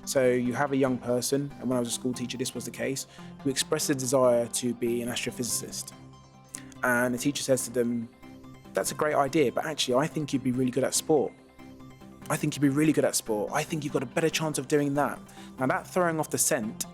So you have a young person, and when I was a school teacher, this was the case, who expressed a desire to be an astrophysicist. And the teacher says to them, that's a great idea, but actually I think you'd be really good at sport. I think you'd be really good at sport. I think you've got a better chance of doing that. Now that throwing off the scent,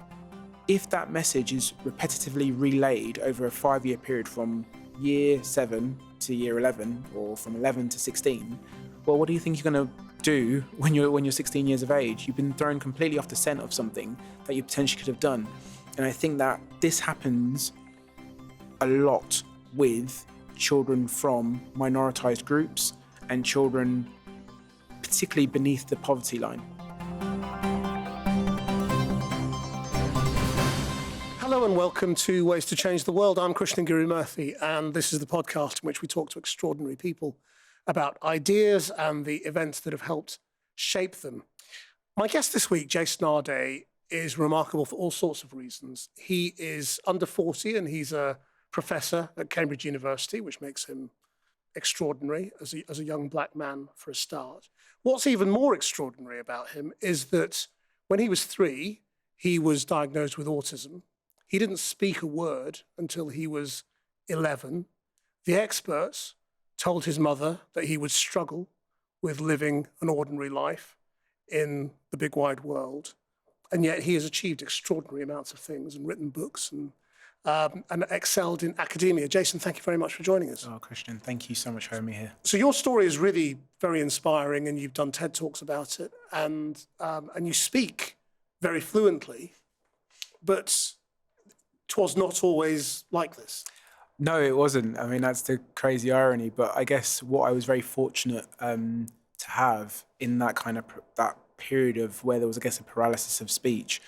if that message is repetitively relayed over a 5-year period from year 7 to year 11, or from 11 to 16, well, what do you think you're going to do when you're 16 years of age? You've been thrown completely off the scent of something that you potentially could have done. And I think that this happens a lot with children from minoritized groups and children particularly beneath the poverty line. Hello and welcome to Ways to Change the World. I'm Krishnan Guru-Murthy, and this is the podcast in which we talk to extraordinary people about ideas and the events that have helped shape them. My guest this week, Jason Arday, is remarkable for all sorts of reasons. He is under 40 and he's a professor at Cambridge University, which makes him extraordinary as a young black man for a start. What's even more extraordinary about him is that when he was 3, he was diagnosed with autism. He didn't speak a word until he was 11. The experts told his mother that he would struggle with living an ordinary life in the big wide world. And yet he has achieved extraordinary amounts of things and written books and excelled in academia. Jason, thank you very much for joining us. Oh, Krishnan, thank you so much for having me here. So your story is really very inspiring, and you've done TED Talks about it, and you speak very fluently, but 'twas not always like this. No, it wasn't. I mean, that's the crazy irony. But I guess what I was very fortunate to have in that kind of that period of where there was, I guess, a paralysis of speech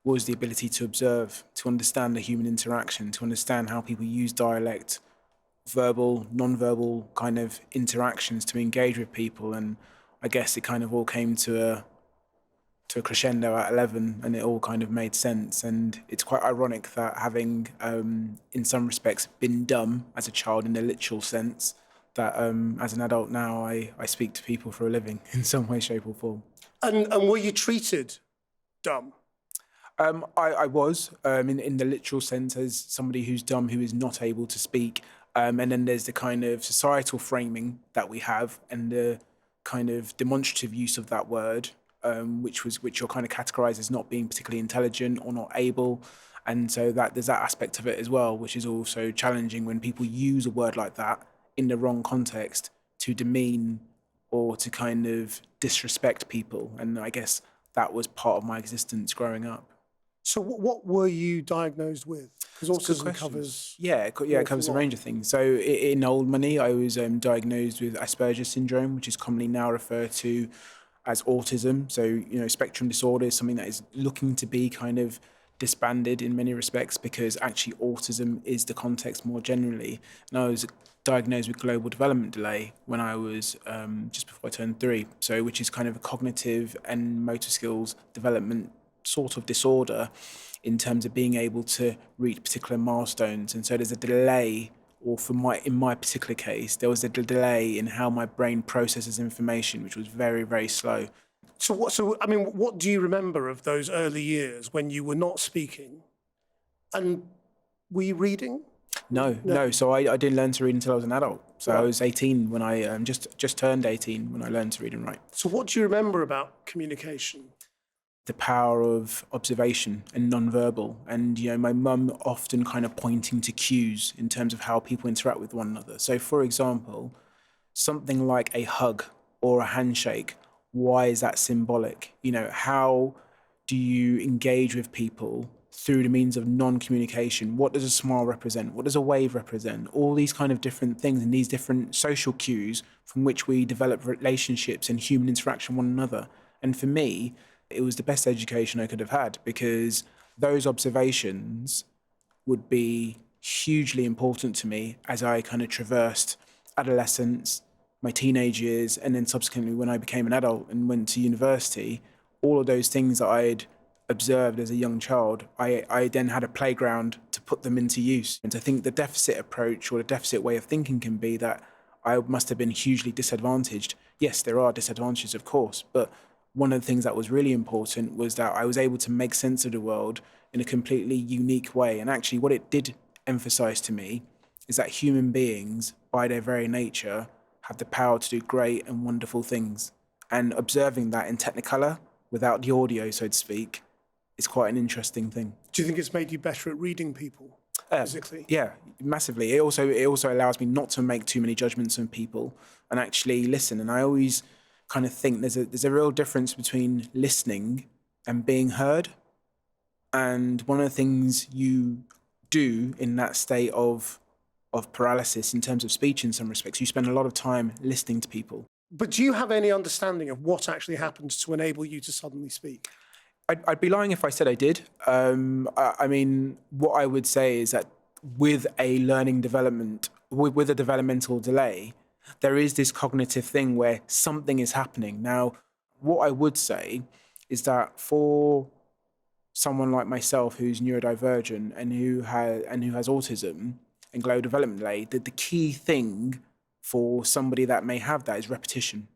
was the ability to observe, to understand the human interaction, to understand how people use dialect, verbal, non-verbal kind of interactions to engage with people. And I guess it kind of all came to a crescendo at 11, and it all kind of made sense. And it's quite ironic that having, in some respects, been dumb as a child in the literal sense, that as an adult now, I speak to people for a living in some way, shape or form. And were you treated dumb? I was, in the literal sense, as somebody who's dumb, who is not able to speak. And then there's the kind of societal framing that we have and the kind of demonstrative use of that word, which you're kind of categorized as not being particularly intelligent or not able. And so that there's that aspect of it as well, which is also challenging when people use a word like that in the wrong context to demean or to kind of disrespect people. And I guess that was part of my existence growing up. So what were you diagnosed with? Because autism covers... Yeah, it covers a range of things. So in old money, I was diagnosed with Asperger's syndrome, which is commonly now referred to as autism. So, spectrum disorder is something that is looking to be kind of disbanded in many respects, because actually autism is the context more generally. And I was diagnosed with global development delay when I was just before I turned 3. So, which is kind of a cognitive and motor skills development sort of disorder in terms of being able to reach particular milestones. And so there's a delay, or in my particular case, there was a delay in how my brain processes information, which was very, very slow. So what do you remember of those early years when you were not speaking? And were you reading? No. So I didn't learn to read until I was an adult. So right. I was 18 when I just turned 18 when I learned to read and write. So what do you remember about communication? The power of observation and non-verbal, and my mum often kind of pointing to cues in terms of how people interact with one another. So for example, something like a hug or a handshake, why is that symbolic? How do you engage with people through the means of non-communication? What does a smile represent? What does a wave represent? All these kind of different things and these different social cues from which we develop relationships and human interaction with one another. And for me, it was the best education I could have had, because those observations would be hugely important to me as I kind of traversed adolescence, my teenage years, and then subsequently when I became an adult and went to university. All of those things that I'd observed as a young child, I then had a playground to put them into use. And I think the deficit approach or the deficit way of thinking can be that I must have been hugely disadvantaged. Yes, there are disadvantages, of course, but one of the things that was really important was that I was able to make sense of the world in a completely unique way. And actually what it did emphasize to me is that human beings, by their very nature, have the power to do great and wonderful things. And observing that in Technicolor, without the audio, so to speak, is quite an interesting thing. Do you think it's made you better at reading people physically? Yeah, massively. It also allows me not to make too many judgments on people and actually listen. And I always kind of think there's a real difference between listening and being heard. And one of the things you do in that state of paralysis in terms of speech in some respects, you spend a lot of time listening to people. But do you have any understanding of what actually happens to enable you to suddenly speak? I'd be lying if I said I did. I mean, what I would say is that with a learning development, with a developmental delay, there is this cognitive thing where something is happening. Now, what I would say is that for someone like myself who's neurodivergent and who has autism and global development delay, that the key thing for somebody that may have that is repetition.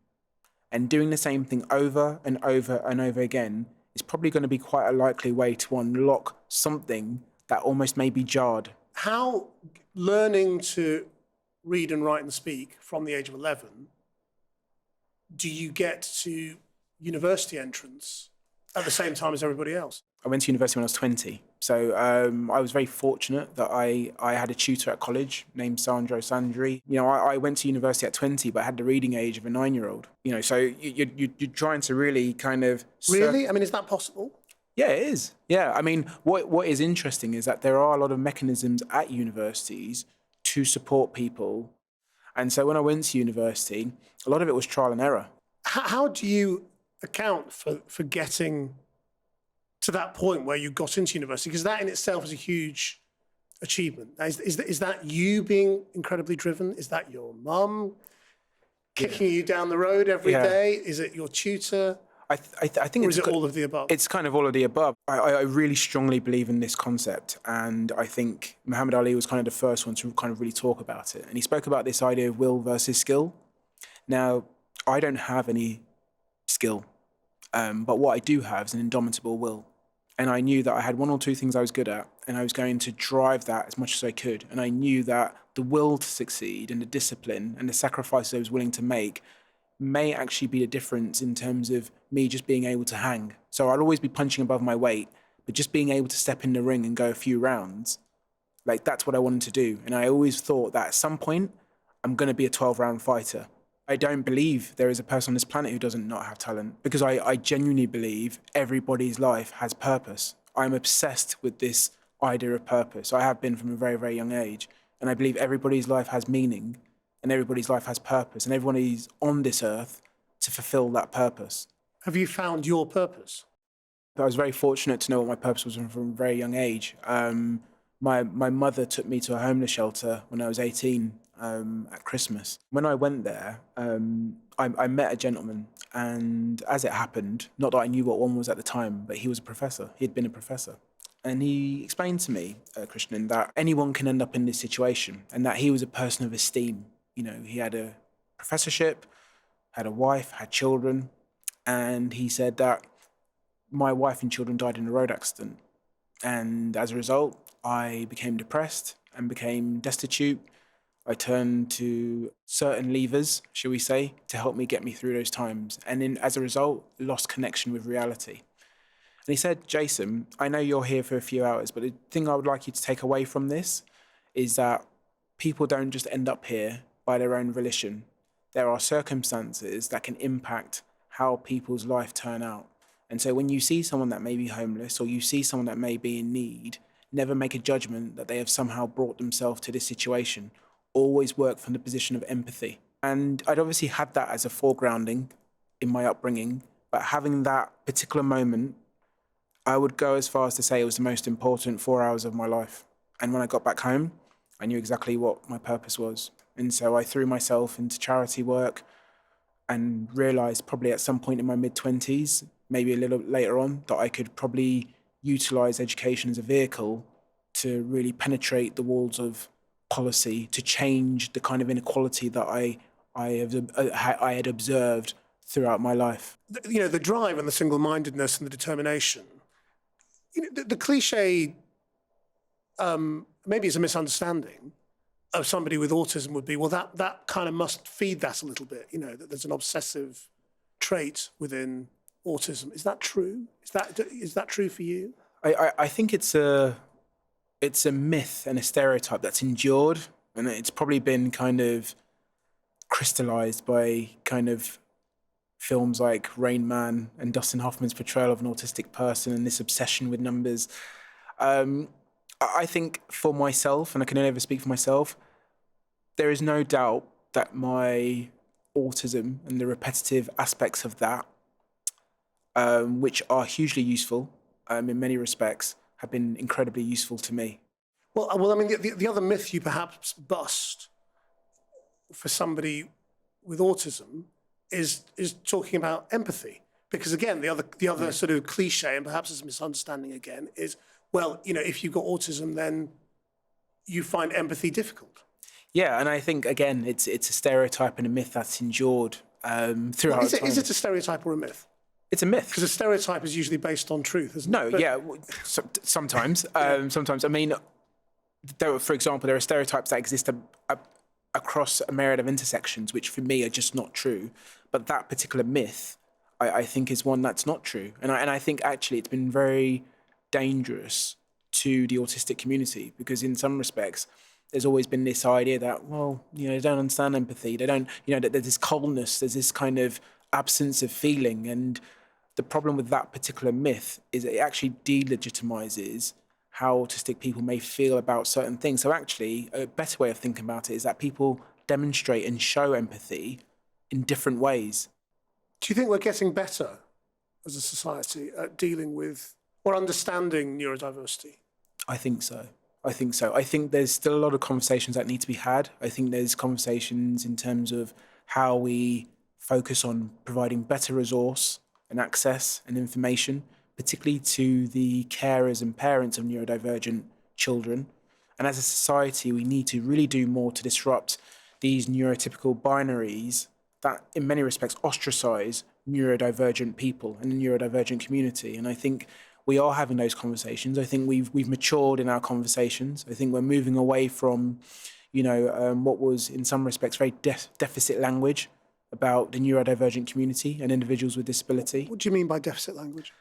And doing the same thing over and over and over again is probably going to be quite a likely way to unlock something that almost may be jarred. How learning to read and write and speak from the age of 11, do you get to university entrance at the same time as everybody else? I went to university when I was 20. So I was very fortunate that I had a tutor at college named Sandri. You know, I went to university at 20, but I had the reading age of a 9-year-old. You know, so you're trying to really kind of... Really? I mean, is that possible? Yeah, it is. Yeah, I mean, what is interesting is that there are a lot of mechanisms at universities to support people. And so when I went to university, a lot of it was trial and error. How do you account for getting to that point where you got into university? Because that in itself is a huge achievement. Is that you being incredibly driven? Is that your mum kicking you down the road every day? Is it your tutor? I think or is it all of the above? It's kind of all of the above. I really strongly believe in this concept. And I think Muhammad Ali was kind of the first one to kind of really talk about it. And he spoke about this idea of will versus skill. Now, I don't have any skill, but what I do have is an indomitable will. And I knew that I had one or two things I was good at, and I was going to drive that as much as I could. And I knew that the will to succeed and the discipline and the sacrifices I was willing to make may actually be the difference in terms of me just being able to hang. So I'd always be punching above my weight, but just being able to step in the ring and go a few rounds, like that's what I wanted to do. And I always thought that at some point, I'm going to be a 12-round fighter. I don't believe there is a person on this planet who doesn't not have talent, because I genuinely believe everybody's life has purpose. I'm obsessed with this idea of purpose. I have been from a very, very young age. And I believe everybody's life has meaning and everybody's life has purpose, and everyone is on this earth to fulfill that purpose. Have you found your purpose? I was very fortunate to know what my purpose was from a very young age. My mother took me to a homeless shelter when I was 18 at Christmas. When I went there, I met a gentleman, and as it happened, not that I knew what one was at the time, but he was a professor. He had been a professor. And he explained to me, Krishnan, that anyone can end up in this situation, and that he was a person of esteem. You know, he had a professorship, had a wife, had children, and he said that my wife and children died in a road accident. And as a result, I became depressed and became destitute. I turned to certain levers, shall we say, to help me get me through those times. And then as a result, lost connection with reality. And he said, Jason, I know you're here for a few hours, but the thing I would like you to take away from this is that people don't just end up here by their own volition. There are circumstances that can impact how people's life turn out. And so when you see someone that may be homeless or you see someone that may be in need, never make a judgment that they have somehow brought themselves to this situation. Always work from the position of empathy. And I'd obviously had that as a foregrounding in my upbringing, but having that particular moment, I would go as far as to say it was the most important 4 hours of my life. And when I got back home, I knew exactly what my purpose was. And so I threw myself into charity work and realized probably at some point in my mid-20s, maybe a little later on, that I could probably utilize education as a vehicle to really penetrate the walls of policy, to change the kind of inequality that I had observed throughout my life. The drive and the single-mindedness and the determination. The cliche, maybe it's a misunderstanding of somebody with autism would be, well, that kind of must feed that a little bit, that there's an obsessive trait within autism. Is that true? Is that true for you? I think it's a myth and a stereotype that's endured, and it's probably been kind of crystallized by kind of films like Rain Man and Dustin Hoffman's portrayal of an autistic person and this obsession with numbers. I think for myself, and I can only ever speak for myself, there is no doubt that my autism and the repetitive aspects of that, which are hugely useful in many respects, have been incredibly useful to me. Well, I mean, the other myth you perhaps bust for somebody with autism is talking about empathy, because again, the other sort of cliche, and perhaps it's a misunderstanding again, is, well, if you've got autism, then you find empathy difficult. Yeah, and I think again, it's a stereotype and a myth that's endured throughout time. Is it a stereotype or a myth? It's a myth. Because a stereotype is usually based on truth, isn't it? No, yeah, sometimes. Sometimes, I mean, for example, there are stereotypes that exist across a myriad of intersections, which for me are just not true. But that particular myth, I think, is one that's not true. And I think actually it's been very dangerous to the autistic community, because in some respects, there's always been this idea that, well, they don't understand empathy. They don't, that there's this coldness, there's this kind of absence of feeling. And the problem with that particular myth is it actually delegitimizes how autistic people may feel about certain things. So actually, a better way of thinking about it is that people demonstrate and show empathy in different ways. Do you think we're getting better as a society at dealing with or understanding neurodiversity? I think so. I think there's still a lot of conversations that need to be had. I think there's conversations in terms of how we focus on providing better resource and access and information, particularly to the carers and parents of neurodivergent children. And as a society, we need to really do more to disrupt these neurotypical binaries that in many respects ostracize neurodivergent people and the neurodivergent community. And I think we are having those conversations. I think we've matured in our conversations. I think we're moving away from, what was in some respects very deficit language about the neurodivergent community and individuals with disability. What do you mean by deficit language?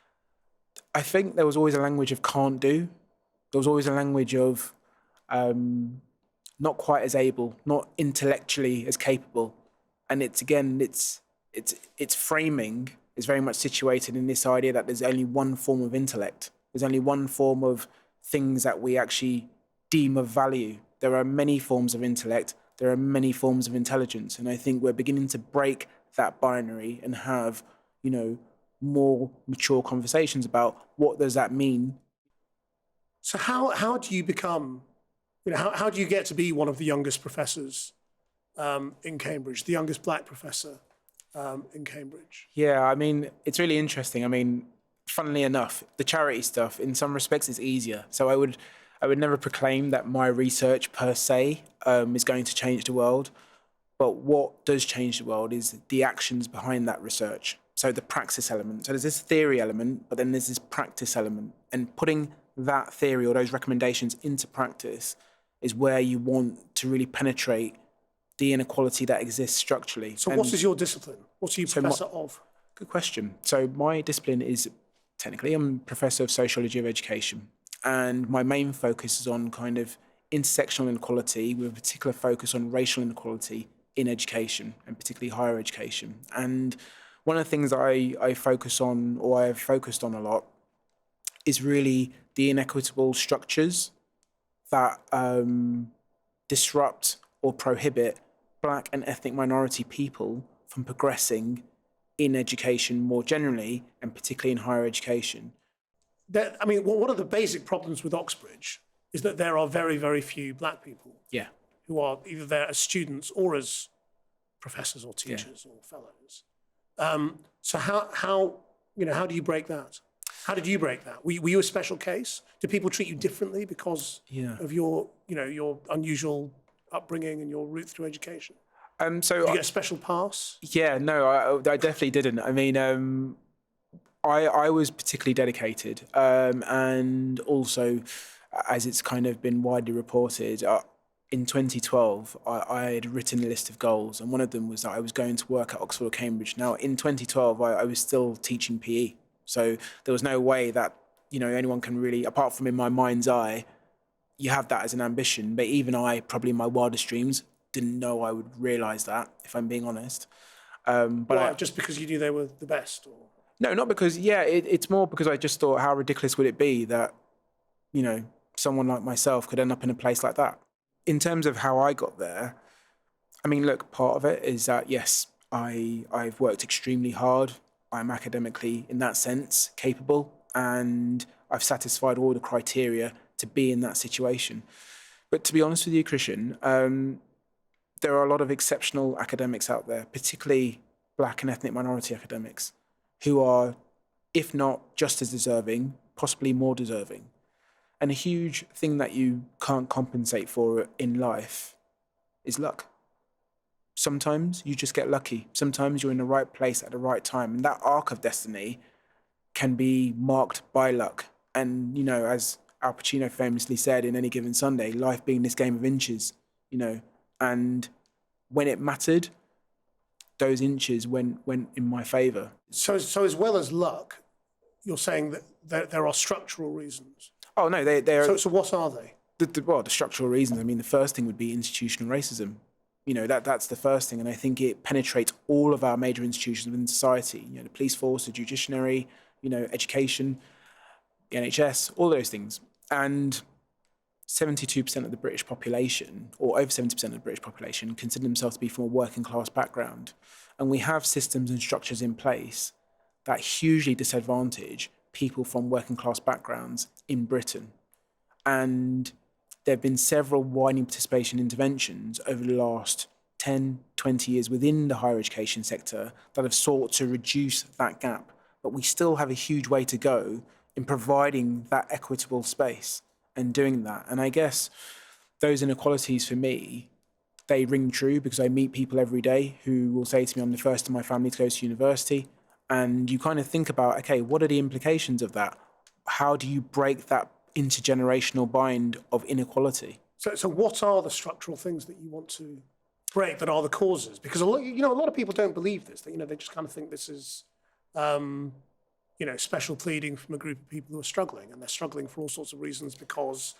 I think there was always a language of can't do. There was always a language of not quite as able, not intellectually as capable. And its framing is very much situated in this idea that there's only one form of intellect. There's only one form of things that we actually deem of value. There are many forms of intellect. There are many forms of intelligence. And I think we're beginning to break that binary and have, more mature conversations about what does that mean. So how do you become, how do you get to be one of the youngest professors in Cambridge, the youngest black professor in Cambridge? Yeah, I mean, it's really interesting. I mean, funnily enough, the charity stuff, in some respects, is easier. So I would never proclaim that my research per se is going to change the world. But what does change the world is the actions behind that research. So the praxis element. So there's this theory element, but then there's this practice element. And putting that theory or those recommendations into practice is where you want to really penetrate the inequality that exists structurally. So what is your discipline? What are you professor of? Good question. So my discipline is, technically, I'm Professor of Sociology of Education. And my main focus is on kind of intersectional inequality with a particular focus on racial inequality in education, and particularly higher education. And one of the things I focus on, or I have focused on a lot, is really the inequitable structures that disrupt or prohibit Black and ethnic minority people from progressing in education more generally, and particularly in higher education. One of the basic problems with Oxbridge is that there are very, very few Black people who are either there as students or as professors or teachers or fellows. So how do you break that? How did you break that? Were you a special case? Did people treat you differently because of your unusual upbringing and your route through education? So Did you get a special pass? yeah, no, I definitely didn't. I mean, I was particularly dedicated, and also, as it's kind of been widely reported, in 2012, I had written a list of goals, and one of them was that I was going to work at Oxford or Cambridge. Now, in 2012, I was still teaching PE, so there was no way that anyone can really, apart from in my mind's eye, you have that as an ambition. But even I, probably in my wildest dreams, didn't know I would realise that, if I'm being honest. But Why? Just because you knew they were the best? Or? No, not because, it's more because I just thought, how ridiculous would it be that, someone like myself could end up in a place like that? In terms of how I got there, I mean, look, part of it is that, yes, I've worked extremely hard. I'm academically, in that sense, capable, and I've satisfied all the criteria to be in that situation. But to be honest with you, Krishnan, there are a lot of exceptional academics out there, particularly Black and ethnic minority academics, who are, if not just as deserving, possibly more deserving. And a huge thing that you can't compensate for in life is luck. Sometimes you just get lucky. Sometimes you're in the right place at the right time. And that arc of destiny can be marked by luck. And, as Al Pacino famously said in Any Given Sunday, life being this game of inches, and when it mattered, those inches went in my favour. So as well as luck, you're saying that there are structural reasons. Oh no, they're. So what are they? The structural reasons. I mean, the first thing would be institutional racism. That's the first thing, and I think it penetrates all of our major institutions within society. The police force, the judiciary, education, the NHS, all those things. And 72% of the British population, or over 70% of the British population, consider themselves to be from a working class background. And we have systems and structures in place that hugely disadvantage people from working class backgrounds in Britain. And there have been several widening participation interventions over the last 10, 20 years within the higher education sector that have sought to reduce that gap. But we still have a huge way to go in providing that equitable space and doing that. And I guess those inequalities for me, they ring true because I meet people every day who will say to me, I'm the first in my family to go to university. And you kind of think about, okay, what are the implications of that? How do you break that intergenerational bind of inequality? So what are the structural things that you want to break that are the causes? Because a lot of people don't believe this. That, they just kind of think this is, special pleading from a group of people who are struggling, and they're struggling for all sorts of reasons because,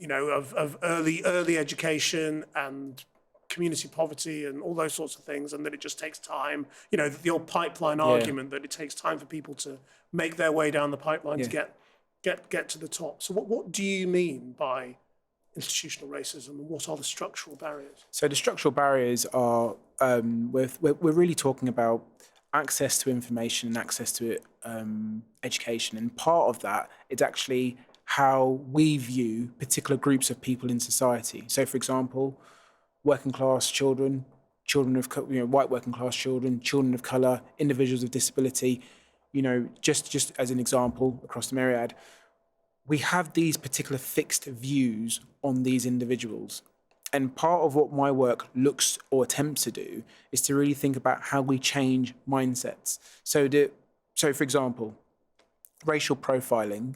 of early education and community poverty and all those sorts of things, and that it just takes time. The old pipeline argument that it takes time for people to make their way down the pipeline to get to the top. So what do you mean by institutional racism, and what are the structural barriers? So the structural barriers are, we're really talking about access to information and access to education. And part of that is actually how we view particular groups of people in society. So, for example, working class children, white working class children, children of colour, individuals with disability, just as an example across the myriad, we have these particular fixed views on these individuals. And part of what my work looks or attempts to do is to really think about how we change mindsets. So, for example, racial profiling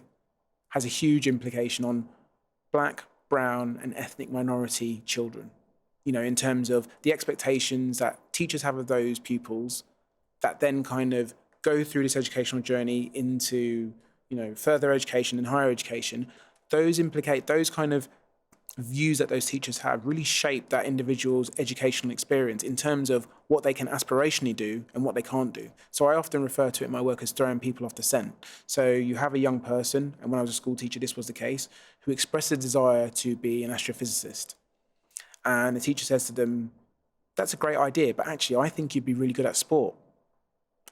has a huge implication on Black, brown, and ethnic minority children. In terms of the expectations that teachers have of those pupils that then kind of go through this educational journey into, further education and higher education. Those kind of views that those teachers have really shape that individual's educational experience in terms of what they can aspirationally do and what they can't do. So I often refer to it in my work as throwing people off the scent. So you have a young person, and when I was a school teacher, this was the case, who expressed a desire to be an astrophysicist. And the teacher says to them, that's a great idea, but actually I think you'd be really good at sport.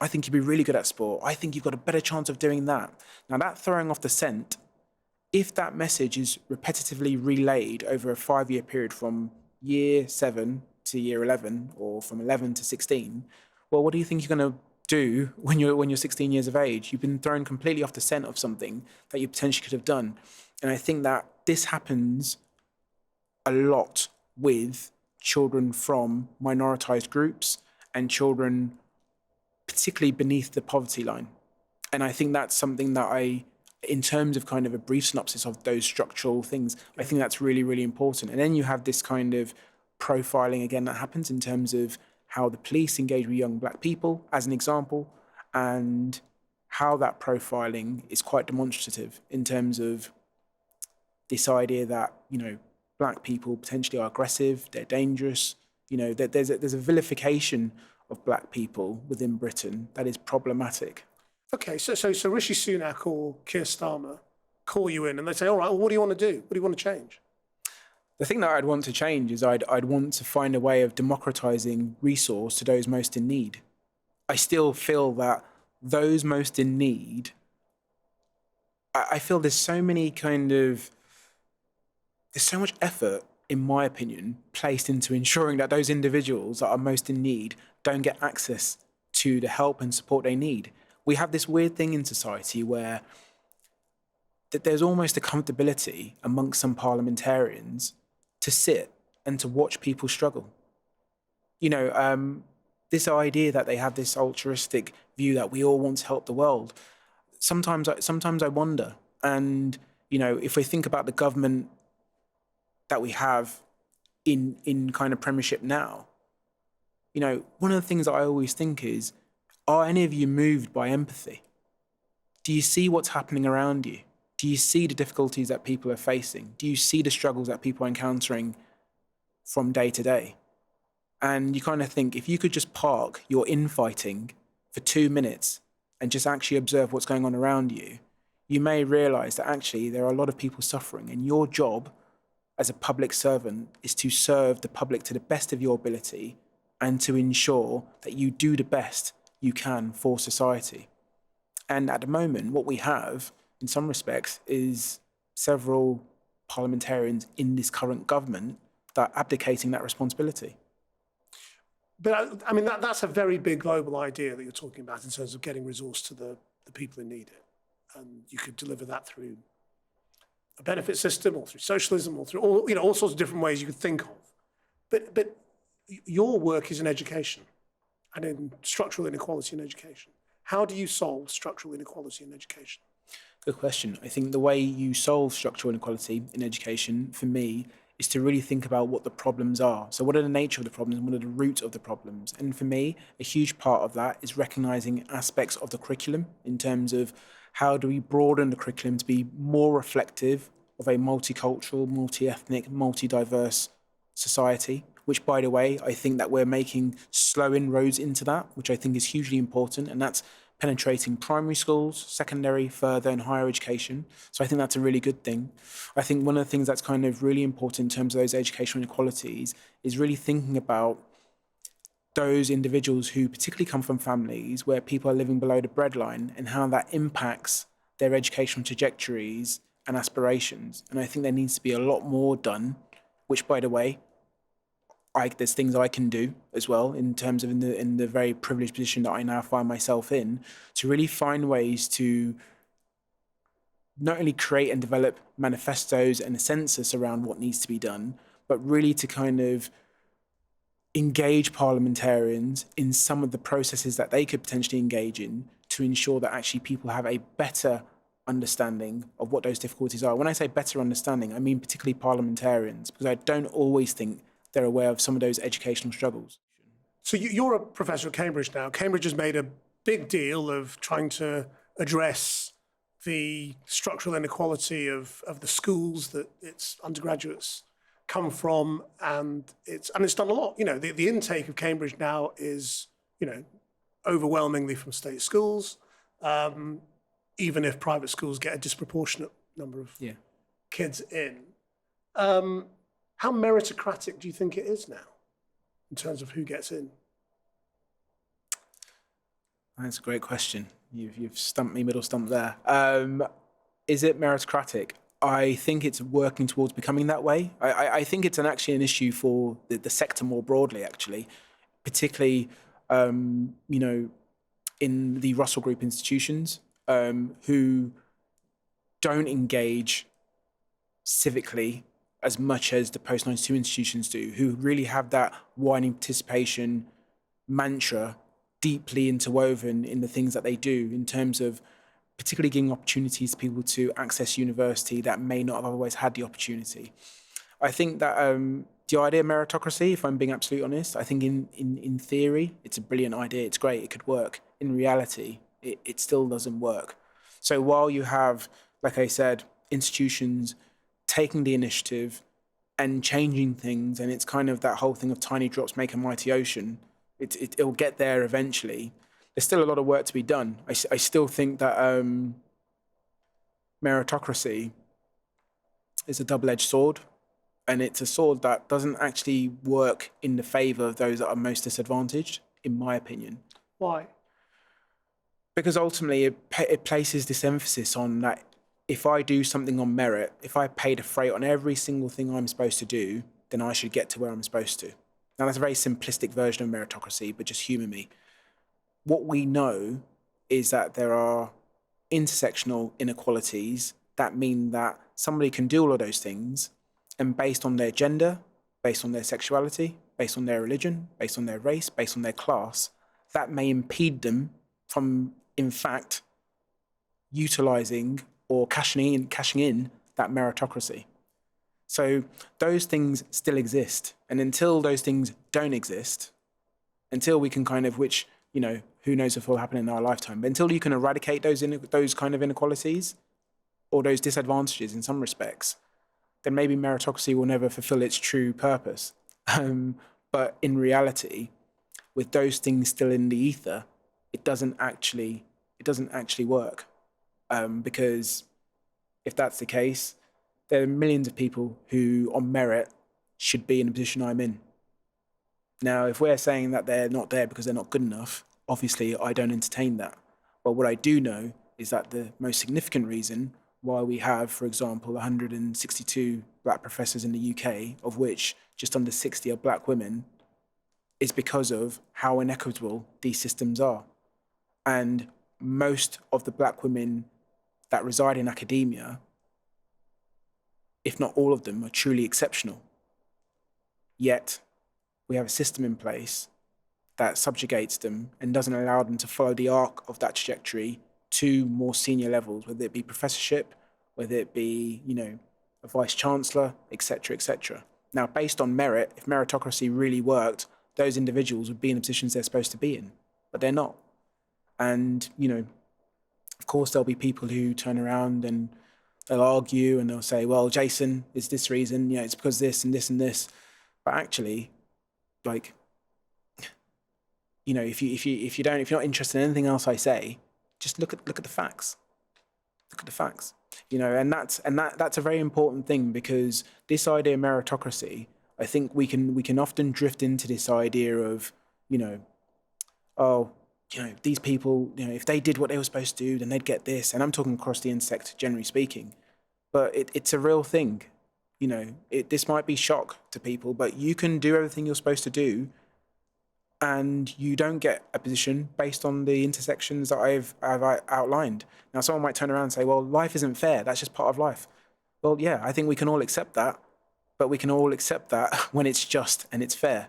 I think you'd be really good at sport. I think you've got a better chance of doing that. Now, that throwing off the scent, if that message is repetitively relayed over a 5-year period from year 7 to year 11, or from 11 to 16, well, what do you think you're going to do when you're 16 years of age? You've been thrown completely off the scent of something that you potentially could have done. And I think that this happens a lot with children from minoritized groups and children particularly beneath the poverty line. And I think that's something that in terms of kind of a brief synopsis of those structural things, I think that's really, really important. And then you have this kind of profiling again that happens in terms of how the police engage with young black people, as an example, and how that profiling is quite demonstrative in terms of this idea that, black people potentially are aggressive, they're dangerous, that there's a vilification of black people within Britain that is problematic. Okay, so Rishi Sunak or Keir Starmer call you in and they say, all right, well, what do you want to do? What do you want to change? The thing that I'd want to change is I'd want to find a way of democratising resource to those most in need. I still feel that those most in need, I feel there's so much effort, in my opinion, placed into ensuring that those individuals that are most in need don't get access to the help and support they need. We have this weird thing in society where there's almost a comfortability amongst some parliamentarians to sit and to watch people struggle. This idea that they have this altruistic view that we all want to help the world. Sometimes I wonder, and if we think about the government that we have in kind of premiership now, one of the things that I always think is, are any of you moved by empathy? Do you see what's happening around you? Do you see the difficulties that people are facing? Do you see the struggles that people are encountering from day to day? And you kind of think, if you could just park your infighting for 2 minutes and just actually observe what's going on around you, you may realize that actually there are a lot of people suffering, and your job as a public servant is to serve the public to the best of your ability and to ensure that you do the best you can for society. And at the moment, what we have, in some respects, is several parliamentarians in this current government that are abdicating that responsibility. But I mean, that's a very big global idea that you're talking about in terms of getting resource to the people who need it. And you could deliver that through a benefit system or through socialism or through all sorts of different ways you could think of. But your work is in education and in structural inequality in education. How do you solve structural inequality in education? Good question. I think the way you solve structural inequality in education, for me, is to really think about what the problems are. So what are the nature of the problems and what are the roots of the problems? And for me, a huge part of that is recognising aspects of the curriculum in terms of how do we broaden the curriculum to be more reflective of a multicultural, multi-ethnic, multi-diverse society, which, by the way, I think that we're making slow inroads into that, which I think is hugely important, and that's penetrating primary schools, secondary, further, and higher education. So I think that's a really good thing. I think one of the things that's kind of really important in terms of those educational inequalities is really thinking about those individuals who particularly come from families where people are living below the breadline and how that impacts their educational trajectories and aspirations. And I think there needs to be a lot more done, which, by the way, there's things I can do as well in terms of in the very privileged position that I now find myself in, to really find ways to not only create and develop manifestos and a census around what needs to be done, but really to kind of engage parliamentarians in some of the processes that they could potentially engage in to ensure that actually people have a better understanding of what those difficulties are. When I say better understanding, I mean particularly parliamentarians, because I don't always think they're aware of some of those educational struggles. So you're a professor at Cambridge now. Cambridge has made a big deal of trying to address the structural inequality of the schools that its undergraduates come from, and it's done a lot. The intake of Cambridge now is, overwhelmingly from state schools, even if private schools get a disproportionate number of kids in. How meritocratic do you think it is now in terms of who gets in? That's a great question. You've stumped me middle stump there. Is it meritocratic? I think it's working towards becoming that way. I think it's actually an issue for the sector more broadly, actually, particularly, in the Russell Group institutions who don't engage civically as much as the post-92 institutions do, who really have that widening participation mantra deeply interwoven in the things that they do, in terms of particularly giving opportunities to people to access university that may not have otherwise had the opportunity. I think that the idea of meritocracy, if I'm being absolutely honest, I think in theory, it's a brilliant idea. It's great. It could work. In reality, it still doesn't work. So while you have, like I said, institutions taking the initiative and changing things, and it's kind of that whole thing of tiny drops make a mighty ocean, it'll get there eventually. There's still a lot of work to be done. I still think that meritocracy is a double-edged sword, and it's a sword that doesn't actually work in the favor of those that are most disadvantaged, in my opinion. Why? Because ultimately it places this emphasis on that if I do something on merit, if I pay the freight on every single thing I'm supposed to do, then I should get to where I'm supposed to. Now, that's a very simplistic version of meritocracy, but just humour me. What we know is that there are intersectional inequalities that mean that somebody can do all of those things, and based on their gender, based on their sexuality, based on their religion, based on their race, based on their class, that may impede them from, in fact, utilising or cashing in that meritocracy. So those things still exist. And until those things don't exist, until we can kind of, which, you know, who knows if it will happen in our lifetime, but until you can eradicate those kind of inequalities or those disadvantages in some respects, then maybe meritocracy will never fulfill its true purpose. But in reality, with those things still in the ether, it doesn't actually work. Because if that's the case, there are millions of people who, on merit, should be in the position I'm in. Now, if we're saying that they're not there because they're not good enough, obviously I don't entertain that. But what I do know is that the most significant reason why we have, for example, 162 black professors in the UK, of which just under 60 are black women, is because of how inequitable these systems are. And most of the black women that reside in academia, if not all of them, are truly exceptional. Yet we have a system in place that subjugates them and doesn't allow them to follow the arc of that trajectory to more senior levels, whether it be professorship, whether it be, you know, a vice chancellor, etc., etc. Now, based on merit, if meritocracy really worked, those individuals would be in the positions they're supposed to be in, but they're not. And, you know, of course, there'll be people who turn around and they'll argue and they'll say, well, Jason, it's this reason, you know, it's because this and this and this. But actually, like, you know, if you're not interested in anything else I say, just look at the facts. Look at the facts. You know, and that's a very important thing, because this idea of meritocracy, I think we can often drift into this idea of, you know, oh, you know, these people, you know, if they did what they were supposed to do, then they'd get this. And I'm talking across the insect, generally speaking. But it's a real thing. You know, this might be shock to people, but you can do everything you're supposed to do, and you don't get a position based on the intersections that I've outlined. Now, someone might turn around and say, well, life isn't fair. That's just part of life. Well, yeah, I think we can all accept that, but we can all accept that when it's just and it's fair.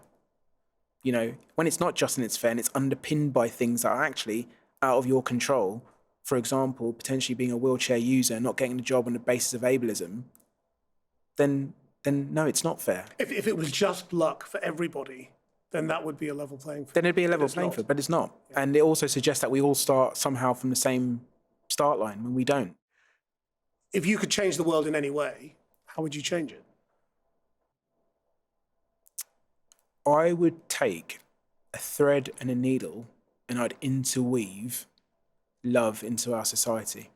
You know, when it's not just and it's fair and it's underpinned by things that are actually out of your control, for example, potentially being a wheelchair user, not getting the job on the basis of ableism, then no, it's not fair. If it was just luck for everybody, then that would be a level playing field. Then it'd be a level playing field, but it's not. Yeah. And it also suggests that we all start somehow from the same start line when we don't. If you could change the world in any way, how would you change it? I would take a thread and a needle and I'd interweave love into our society.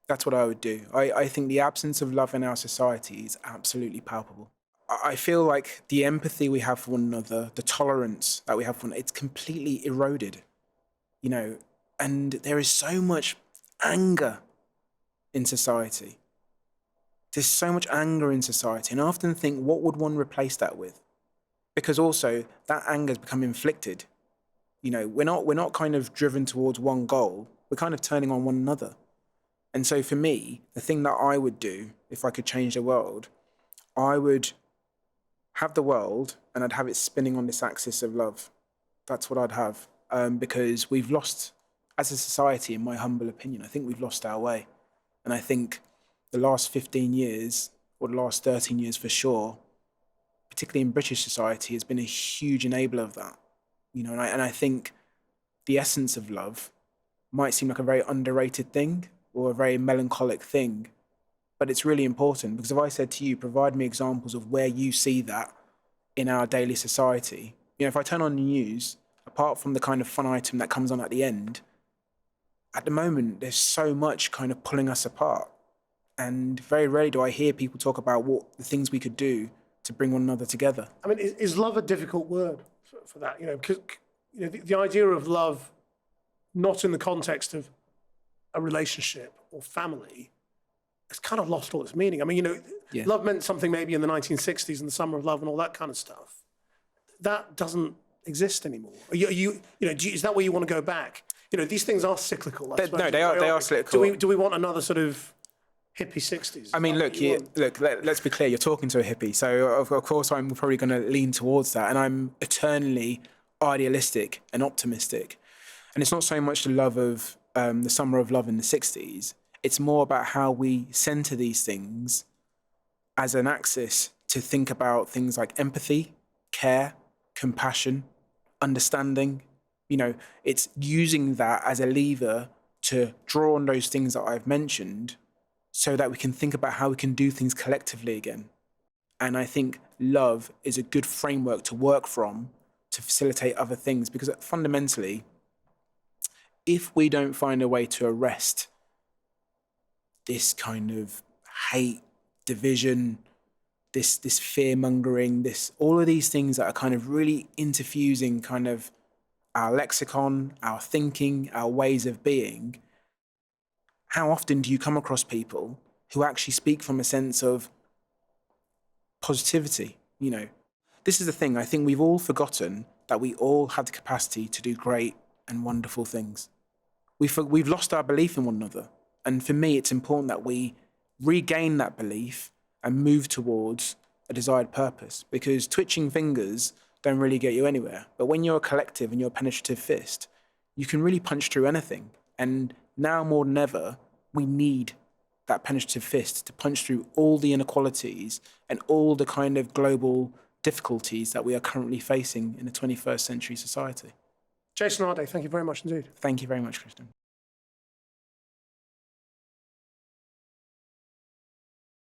That's what I would do. I think the absence of love in our society is absolutely palpable. I feel like the empathy we have for one another, the tolerance that we have for one another, it's completely eroded, you know, and there is so much anger in society. There's so much anger in society, and I often think, what would one replace that with? Because also, that anger has become inflicted. You know, we're not kind of driven towards one goal, we're kind of turning on one another. And so for me, the thing that I would do, if I could change the world, I would have the world and I'd have it spinning on this axis of love. That's what I'd have. Because we've lost, as a society, in my humble opinion, I think we've lost our way. And I think the last 15 years, or the last 13 years for sure, particularly in British society, has been a huge enabler of that. You know, and I think the essence of love might seem like a very underrated thing or a very melancholic thing, but it's really important, because if I said to you, provide me examples of where you see that in our daily society, you know, if I turn on the news, apart from the kind of fun item that comes on at the end, at the moment, there's so much kind of pulling us apart. And very rarely do I hear people talk about what the things we could do to bring one another together. I mean, is love a difficult word for that? You know, because you know, the idea of love, not in the context of a relationship or family, it's kind of lost all its meaning. I mean, you know, love meant something maybe in the 1960s and the summer of love and all that kind of stuff. That doesn't exist anymore. You know, is that where you want to go back? You know, these things are cyclical. No, they are cyclical. Do we want another sort of hippie 60s? I mean, look, let's be clear, you're talking to a hippie. So, of course, I'm probably going to lean towards that. And I'm eternally idealistic and optimistic. And it's not so much the love of the summer of love in the 60s. It's more about how we center these things as an axis to think about things like empathy, care, compassion, understanding. You know, it's using that as a lever to draw on those things that I've mentioned so that we can think about how we can do things collectively again. And I think love is a good framework to work from to facilitate other things, because fundamentally, if we don't find a way to arrest this kind of hate, division, this fear-mongering, all of these things that are kind of really interfusing kind of our lexicon, our thinking, our ways of being, how often do you come across people who actually speak from a sense of positivity? You know, this is the thing. I think we've all forgotten that we all have the capacity to do great and wonderful things. We've lost our belief in one another. And for me, it's important that we regain that belief and move towards a desired purpose, because twitching fingers don't really get you anywhere. But when you're a collective and you're a penetrative fist, you can really punch through anything. And now more than ever, we need that penetrative fist to punch through all the inequalities and all the kind of global difficulties that we are currently facing in a 21st century society. Jason Arday, thank you very much indeed. Thank you very much, Krishnan.